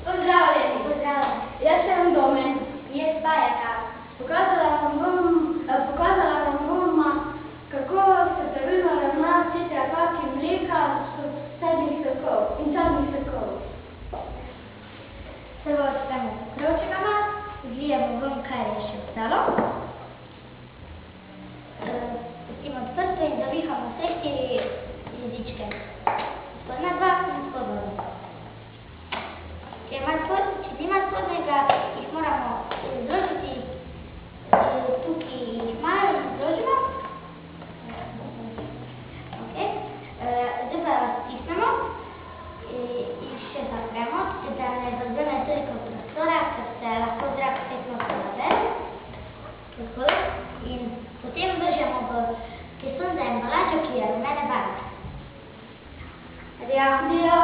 Pozdravljeni. Pozdravljeni. Jaz sem Domen. Jaz pa Jaka. Pokazala vam mama, kako se pravilno ravna s tetrapakom mleka in sadnih sokov. Prvo odpremo pokrovčekama, zlijemo ven, kar je še ostalo. Pustimo odprto in zavihamo vse 4 jezičke. Spodnja 2 in spodnja 2. Če nima spodnjega, jih moramo zložiti, tukaj jih malo zložimo. Zdaj pa stisnemo, jih še zapremo, da ne zavzame toliko prostora, ker se lahko zrak spet noter nabere. In potem vržemo v keson za embalažo, ki je rumene barve. Adijo.